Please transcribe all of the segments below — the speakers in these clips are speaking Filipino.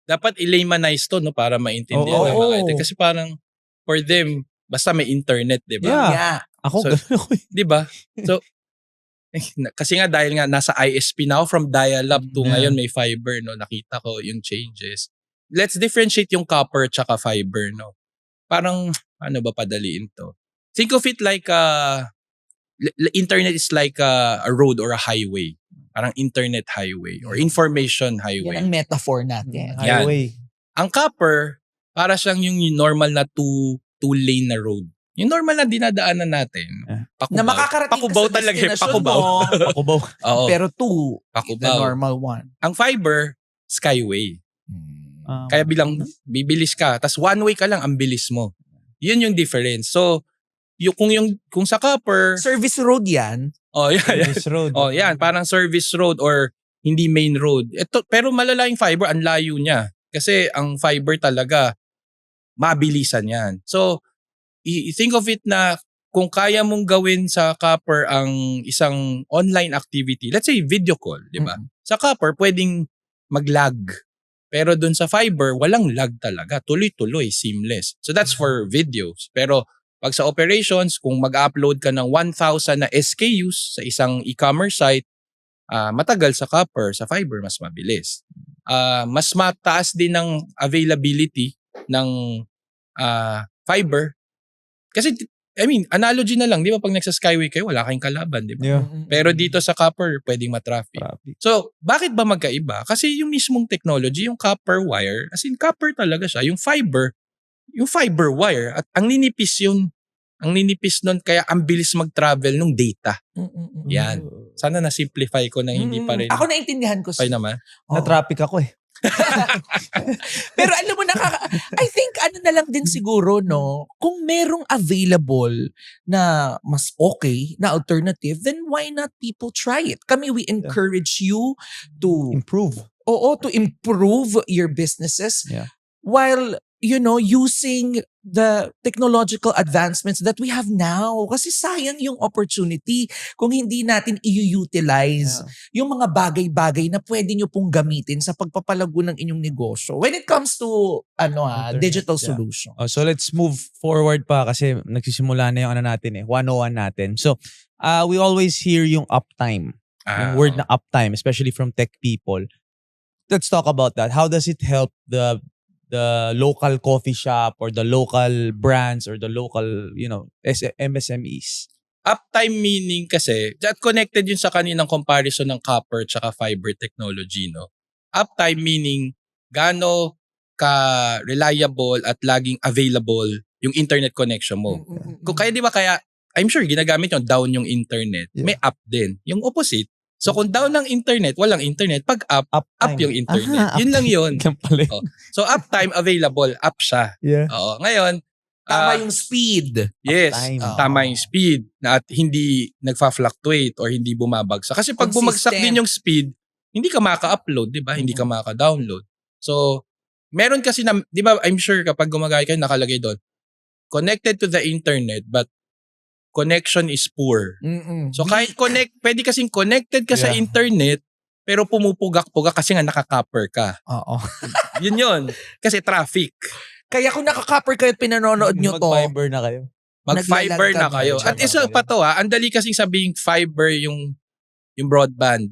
dapat i-laymanize to, no, para maintindihan ng mga ito. Kasi parang, for them, basta may internet, di ba? Yeah. Ako, So, di ba? So, kasi nga dahil nga nasa ISP na ako, from dial-up to ngayon may fiber, no, nakita ko yung changes. Let's differentiate yung copper tsaka fiber, no. Parang, ano ba padaliin to? Think of it like, internet is like a road or a highway. Parang internet highway or information highway. Yan ang metaphor natin. highway. Ang copper, para siyang yung normal na two-lane na road. Yung normal na dinadaanan natin. Pakubaw. Na makakarating Pakubaw ka sa talaga. destinasyon Pakubaw. mo. Pakubaw. Oo. Pero two, the Pakubaw. normal one. Ang fiber, skyway. Kaya bilang bibilis ka, tas one way ka lang, ang bilis mo. Yun yung difference. So, kung sa copper, Service road yan. yan. Service road. Yan, parang service road or hindi main road. Pero malala yung fiber, ang layo niya. Kasi ang fiber talaga, mabilisan yan. So, think of it na kung kaya mong gawin sa copper ang isang online activity, let's say video call, di ba? Sa copper, pwedeng mag-lag. Pero dun sa fiber, walang lag talaga. Tuloy-tuloy, seamless. So that's for videos. Pero pag sa operations, kung mag-upload ka ng 1,000 na SKUs sa isang e-commerce site, matagal sa copper, sa fiber, mas mabilis. Mas mataas din ng availability ng fiber. Kasi, analogy na lang, di ba pag nagsa-skyway kayo, wala kayong kalaban, di ba? Yeah. Pero dito sa copper, pwedeng matraffic. So, bakit ba magkaiba? Kasi yung mismong technology, yung copper wire, as in copper talaga siya, yung fiber wire, at ang ninipis yun. Ang ninipis nun, kaya ang bilis mag-travel ng data. Yan. Sana na-simplify ko na hindi pa rin. Ako naintindihan ko. Ay naman. Na-traffic ako eh. Pero alam mo, I think ano na lang din siguro, no, kung merong available na mas okay na alternative, then why not people try it? Kami, we encourage you to improve. To improve your businesses while, using the technological advancements that we have now. Kasi sayang yung opportunity kung hindi natin i-utilize yung mga bagay-bagay na pwede nyo pong gamitin sa pagpapalago ng inyong negosyo when it comes to digital solution. So let's move forward pa kasi nagsisimula na yung 101 natin. So we always hear yung uptime. Yung word na uptime, especially from tech people. Let's talk about that. How does it help the local coffee shop or the local brands or the local, MSMEs? Uptime meaning kasi, at connected yun sa kaninang comparison ng copper tsaka fiber technology, no? Uptime meaning, gaano ka reliable at laging available yung internet connection mo. Kaya di ba I'm sure ginagamit yung down yung internet, may up din. Yung opposite. So kung down ng internet, walang internet. Pag up yung internet. Yun lang yun. So uptime available, up siya. Yeah. Ngayon, tama yung speed. Yes, Uptime. tama yung speed na at hindi nagfa-fluctuate or hindi bumabagsak. Kasi pag bumagsak din yung speed, hindi ka maka-upload, di ba? Hindi ka maka-download. So, meron kasi na, di ba, I'm sure kapag gumagamit kayo, nakalagay doon, connected to the internet but connection is poor. So kahit pwede kasing connected ka sa internet, pero pumupugak-pugak kasi nga naka-copper ka. Oo. Yun. Kasi traffic. Kaya kung naka-copper kayo at pinanonood nyo to, mag-fiber na kayo. Mag-fiber na kayo. At isa pa to ang dali kasing sabihing fiber yung broadband.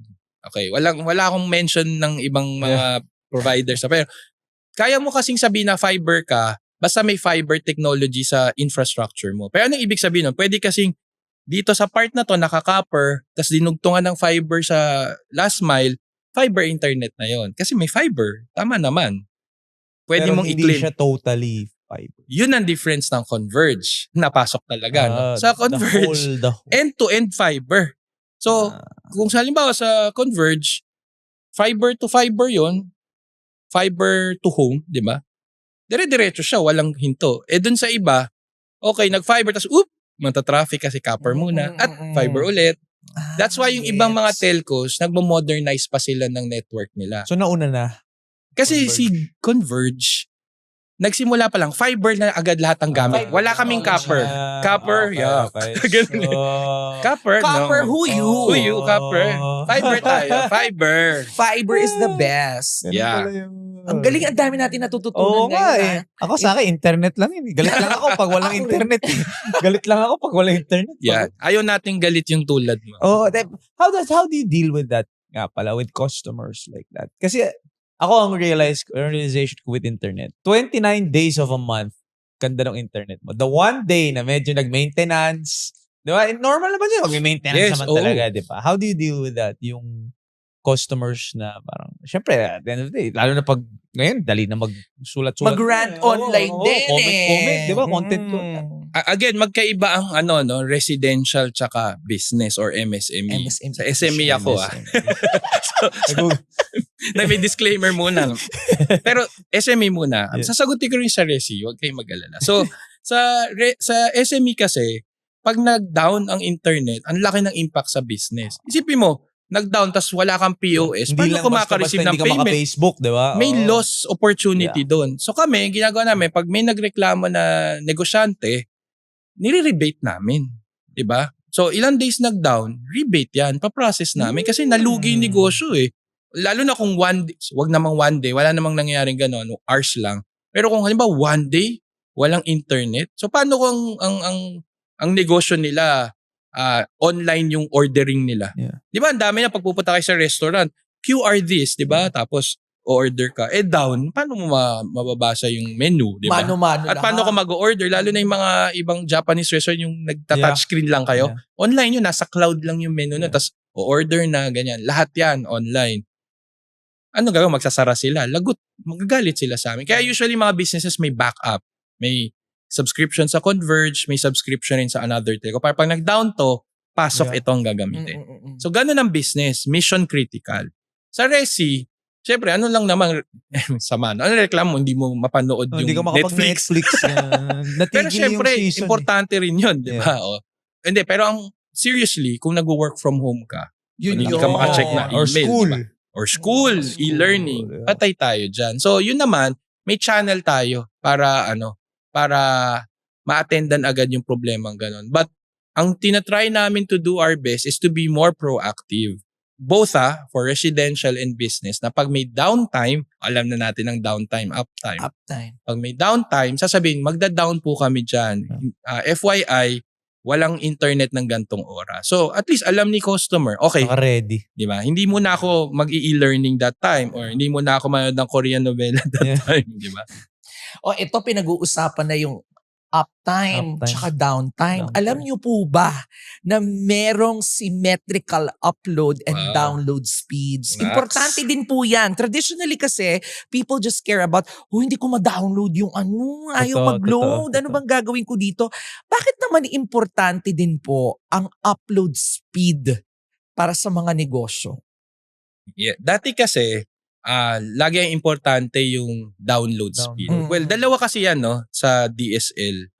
Okay, wala akong mention ng ibang mga providers. Pero kaya mo kasing sabihin na fiber ka, basta may fiber technology sa infrastructure mo. Pero anong ibig sabihin nun? Pwede kasing dito sa part na to, naka-copper, tas dinugtungan ng fiber sa last mile, fiber internet na yon. Kasi may fiber. Tama naman. Pwede pero mong hindi i-claim. Siya totally fiber. Yun ang difference ng Converge. Napasok talaga. No? Sa Converge, end-to-end fiber. So, kung sa halimbawa sa Converge, fiber to fiber yon, fiber to home, di ba? Dire-diretso siya, walang hinto. Dun sa iba, okay, nag-fiber, tas mata-traffic kasi copper muna, at fiber ulit. That's why yung ibang mga telcos, nagmo-modernize pa sila ng network nila. So nauna na? Kasi si Converge, nagsimula pa lang, fiber na agad lahat ng gamit. Wala kaming copper. Copper, yeah. Ganun. Copper, Copper, no. who you? Who you, copper? Fiber tayo, fiber. Fiber is the best. Yeah. Ang galing, ang dami natin Oo natututunan nga ngayon. Ako sa akin, internet lang yun. Galit lang ako pag walang internet. Galit lang ako pag walang internet. Yeah. Ayaw nating galit yung tulad mo. Oh, how do you deal with that nga pala with customers like that? Kasi ako ang realization ko with internet. 29 days of a month, ganda ng internet mo. The one day na medyo nag-maintenance, di ba? Normal naman yun. Mag-maintenance naman talaga, di ba? How do you deal with that? Yung customers na parang, syempre, at the end of the day, lalo na pag ngayon, dali na magsulat-sulat. Mag-rant online din comment, di ba? Content ko. Again, magkaiba ang residential tsaka business or MSME. MSME. Sa SME ako may disclaimer muna. Pero SME muna. Yeah. Sasagutin ko rin sa Resi, huwag kayong mag-alala. So, sa SME kasi, pag nag-down ang internet, ang laki ng impact sa business. Isipin mo, nag-down tas wala kang POS, paano ko makareceive ng hindi ka payment? maka-Facebook, di ba? May loss opportunity doon. So kami, ginagawa namin, pag may nagreklamo na negosyante, nire-rebate namin. Diba? So ilang days nag-down, rebate yan, pa-process namin kasi nalugi yung negosyo eh. Lalo na kung one day, wag namang one day, wala namang nangyayaring gano'n, hours lang. Pero kung halimbawa one day, walang internet, so paano kung ang negosyo nila, online yung ordering nila. Yeah. Di ba, ang dami na pagpupunta kayo sa restaurant, QR this, di ba? Tapos, order ka. Down, paano mo mababasa yung menu, di ba? Mano-mano At paano ka mag-order? Lalo na yung mga ibang Japanese restaurant, yung nagta-touchscreen lang kayo. Yeah. Online yun, nasa cloud lang yung menu na. Tapos, order na, ganyan. Lahat yan, online. Ano gagawin? Magsasara sila. Lagot, magagalit sila sa amin. Kaya usually mga businesses may backup. May subscription sa Converge, may subscription rin sa another telco. Para pag nag-down to, pasok itong gagamitin. So, ganun ang business. Mission critical. Sa Resi, syempre, ano lang naman, sama na. Ano reklamo, hindi mo mapanood yung hindi ka Netflix. Netflix. Pero syempre, importante rin yun, di ba? Yeah. Hindi, pero seriously, kung nag-work from home ka, Yun hindi ka makacheck na email. Or school. Diba? Or school, e-learning. Yeah. Patay tayo dyan. So, yun naman, may channel tayo para ma-attendan agad yung problemang ganon. But, ang tinatry namin to do our best is to be more proactive. Both for residential and business na pag may downtime, alam na natin ang downtime, uptime. Pag may downtime, sasabihin, magda-down po kami dyan. FYI, walang internet ng gantong oras. So, at least alam ni customer, okay, Naka-ready. di ba? Hindi mo na ako mag-e-learning that time or hindi mo na ako manood ng Korean novela that time, di ba? Ito pinag-uusapan na yung uptime tsaka downtime. Alam niyo po ba na merong symmetrical upload and download speeds? Importante din po yan. Traditionally kasi, people just care about, hindi ko ma-download yung ayaw mag-load. Ano bang gagawin ko dito? Bakit naman importante din po ang upload speed para sa mga negosyo? Yeah. Dati kasi, lagi ang importante yung download speed. Well, dalawa kasi yan sa DSL.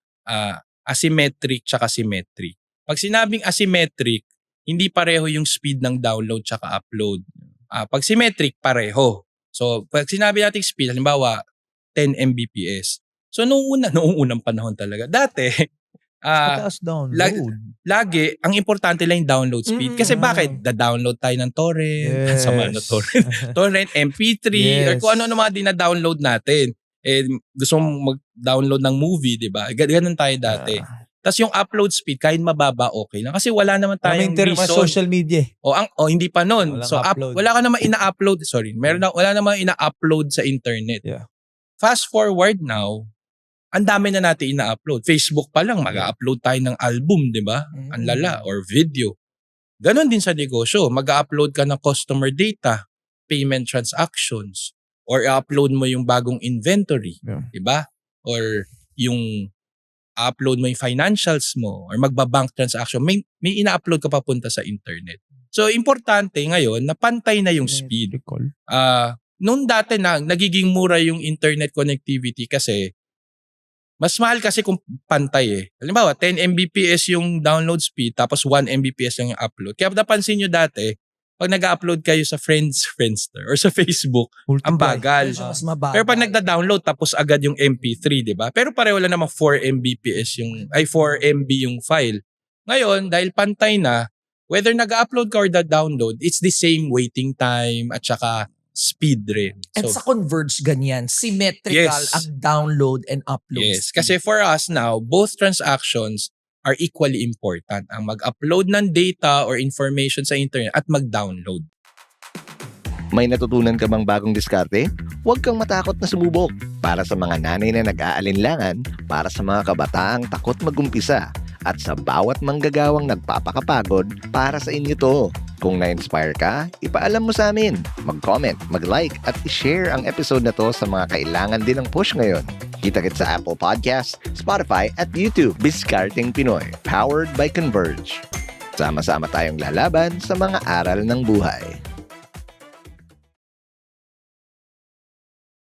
Asymmetric tsaka symmetric. Pag sinabing asymmetric, hindi pareho yung speed ng download tsaka upload. Pag symmetric, pareho. So, pag sinabi natin speed, halimbawa, 10 Mbps. So, noong unang panahon talaga. Dati, Mataas download. lagi, ang importante lang yung download speed. Kasi bakit? Da-download tayo ng torrent. Sama na torrent. Torrent, MP3, or kung ano mga dina-download natin. Gusto mong mag-download ng movie, di ba? Ganun tayo dati. Tapos yung upload speed, kahit mababa, okay lang. Kasi wala naman tayong reason. Social media. Hindi pa nun. Walang So, upload. wala ka naman ina-upload. Sorry. Wala naman ina-upload sa internet. Yeah. Fast forward now, ang dami na natin ina-upload. Facebook pa lang, mag-upload tayo ng album, di ba? Ang lala, or video. Ganon din sa negosyo. Mag-upload ka ng customer data, payment transactions, or i-upload mo yung bagong inventory, di ba? Or yung upload mo yung financials mo, or magbabank transaction. May ina-upload ka papunta sa internet. So, importante ngayon na pantay na yung speed. Noong dati nagiging mura yung internet connectivity kasi mas mahal kasi kung pantay Halimbawa, 10 Mbps yung download speed tapos 1 Mbps lang yung upload. Kaya napansin nyo dati, pag nag-upload kayo sa Friendster or sa Facebook, ang bagal. Medyo mas mabagal. Pero pag nagda-download tapos agad yung MP3, di ba? Pero pareho lang naman 4 MB yung file. Ngayon, dahil pantay na, whether nag-upload ka or download, it's the same waiting time at saka speed rin. And sa Converge ganyan, symmetrical Yes. ang download and upload. Yes, speed. kasi for us now, both transactions are equally important. Ang mag-upload ng data or information sa internet at mag-download. May natutunan ka bang bagong diskarte? Huwag kang matakot na sumubok. Para sa mga nanay na nag-aalinlangan, para sa mga kabataang takot mag-umpisa, at sa bawat manggagawang nagpapakapagod, para sa inyo to. Kung na-inspire ka, ipaalam mo sa amin. Mag-comment, mag-like, at i-share ang episode na to sa mga kailangan din ng push ngayon. Kita-kits sa Apple Podcasts, Spotify, at YouTube. Discarding Pinoy, powered by Converge. Sama-sama tayong lalaban sa mga aral ng buhay.